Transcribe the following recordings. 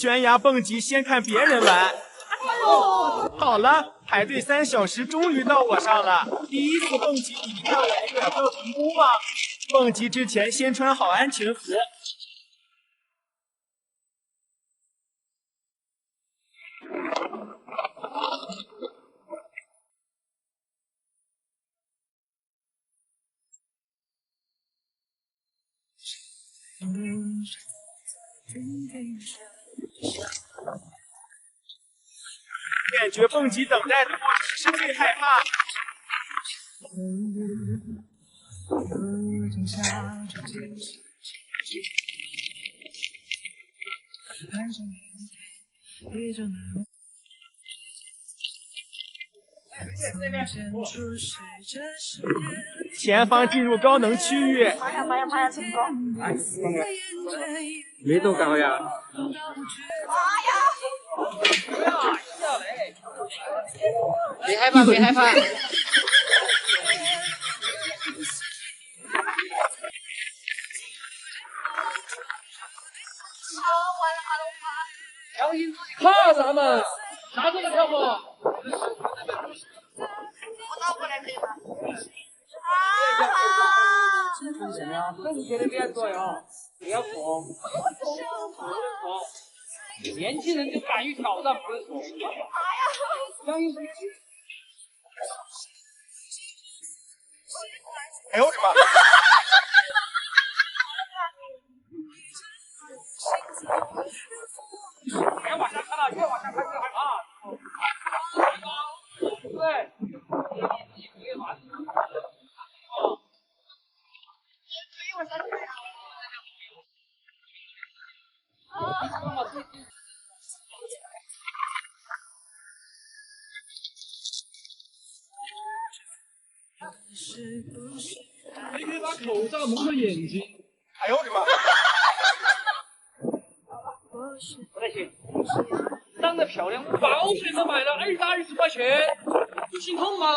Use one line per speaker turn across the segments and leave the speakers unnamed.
悬崖蹦极先看别人玩。好了，排队3小时，终于到我上了。第一次蹦极，你们看我这个叫评估吗？蹦极之前先穿好安全服。感觉蹦极等待的过程是最害怕。前方进入高能区域。
爬呀，成功！
没多高呀。别害怕，别害怕。小心自己卡着他们，啥时候跳不？
我倒过来可以吗？
这是什么呀？正确的点左右，不要碰，不能碰。年轻人就敢于挑战，不能说。小心自己。
哎呦我的妈！
别往下看了，越往下看越害怕。对，别往下看。你可以把口罩蒙上眼睛。
哎呦我的妈！
不太行，长得漂亮，包水都卖了220块钱，不心痛吗？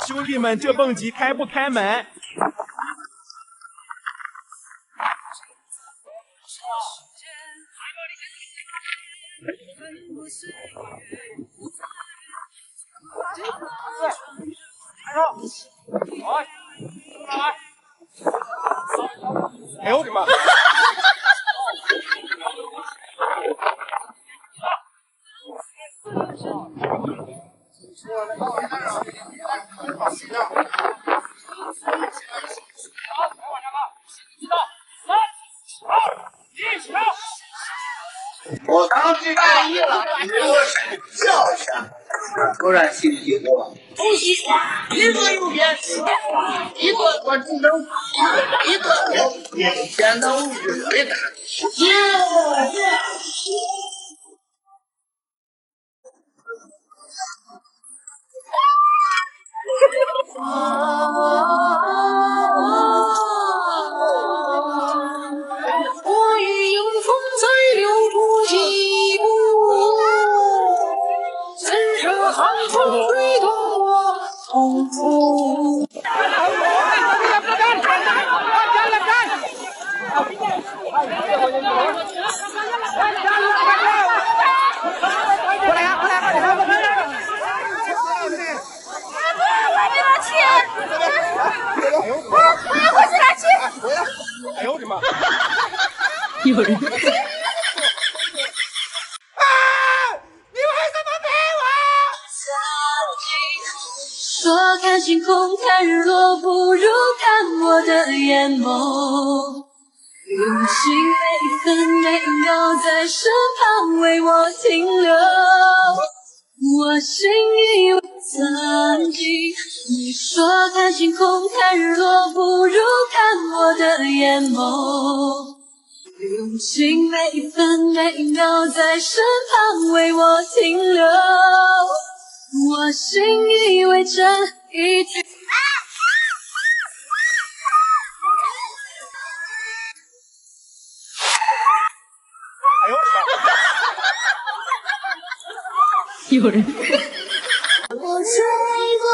兄弟们，这蹦极开不开门？哎呦我的妈！
我刚去大一了，我睡觉去，突然心里过，东西一个右边，一个左正中，一个右眼前的物质最大。
我欲迎风载流不疾步，怎舍寒风吹动我痛苦。
哎呦我的妈！
有人。说看星空看日落不如看我的眼眸，用心每分每秒在身旁为我停留，我心以为曾经你说看星空看日落不如看我的眼眸，用心每分每秒在身旁为我停留，我心以为这一句
哎呦我的妈！
有人。
我吹过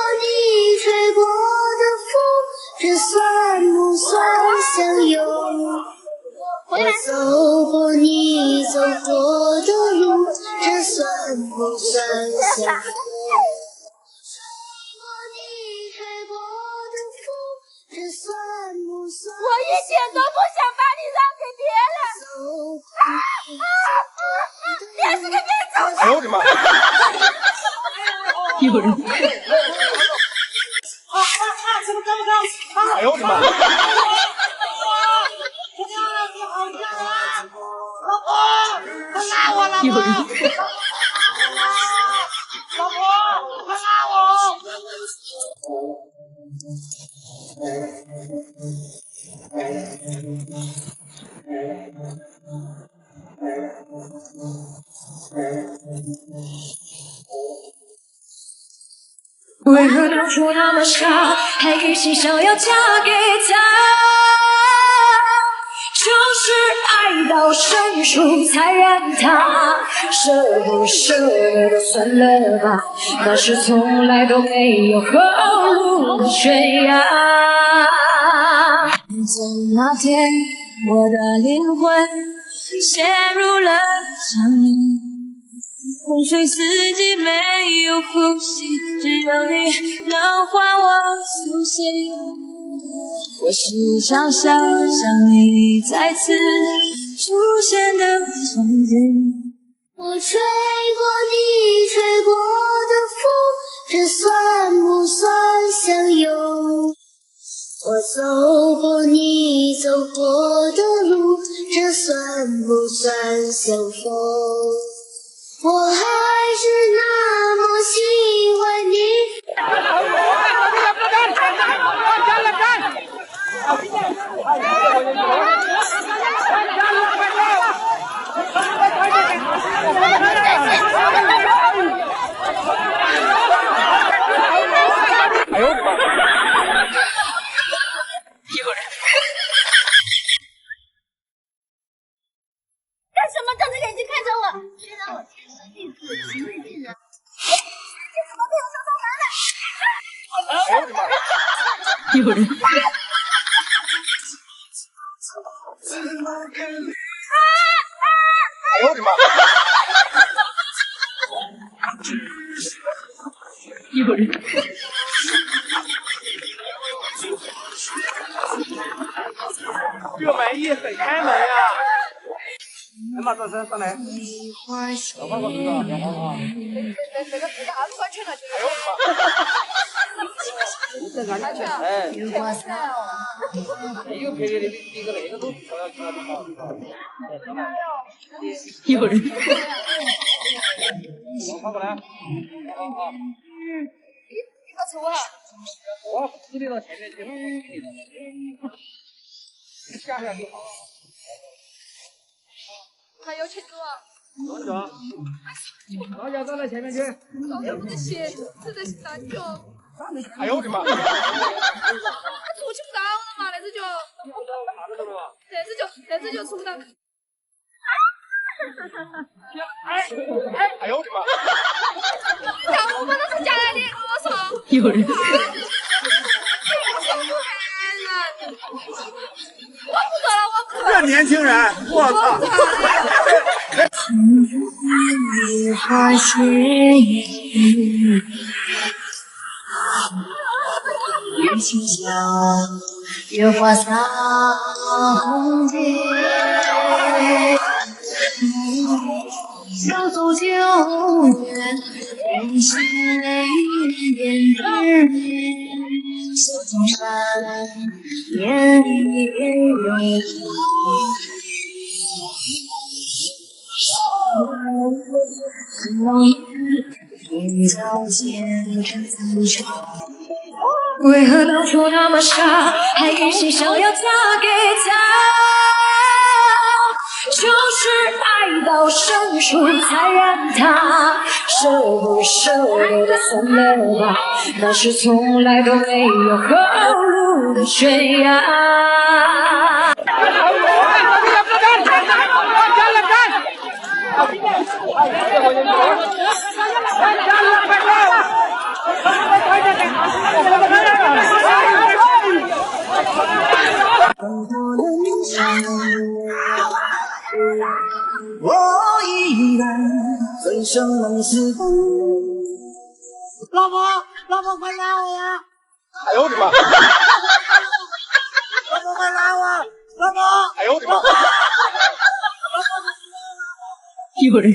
妈！
有人。
哎呦我的妈！
有人。
老婆，快拉我！
为何当初那么傻，还一心想要嫁给他？就是爱到深处才让他舍不舍得都算了吧，那是从来都没有后路的悬崖。从那天，我的灵魂陷入了长眠。风吹四季没有呼吸，只有你能唤我苏醒。我时常想象你再次出现的场景。
我吹过你吹过的风，这算不算相拥？我走过你走过的路，这算不算相逢？我还是那么喜欢你。
哎呦我的妈！
干什么？瞪着眼睛看着我？虽然我天生丽质，平易近人，你怎么配我当男的？
有人。
哎呦我的妈！
有人。
这玩意很开门呀！
来嘛，转身上来。小花瓜知道，小花瓜。
这个啥子关全了？
哎呦我的妈！
安全。哎。一个配的，一个那个都不要其他的好。
有人。
小花过来。
你搞错了。
我指的到前面去。下下就好。
还有钱多啊！
等着，大家走到前面去。
搞什么鞋？这在三角。
哎呦我的妈！
他出去不到了嘛，那只脚。这只就出不到。
哎呦我的妈！
看我们都是假来的，我操！
有人。
我不做了，我不做了。
这年轻人，我操！
雨花谢影，雨清香，月花洒红蝶。小走九月，人心泪眼之面。小江山，烟雨有天早见着自嘲，为何当初那么傻，还一心想要嫁给他？就是爱到深处才让他舍不舍得算了吧，那是从来都没有后路的悬崖。
我依然醉生梦死。
老婆，老婆快拉我呀！
哎呦我的妈！
老婆快拉我！老婆！
哎呦我的妈！
有人。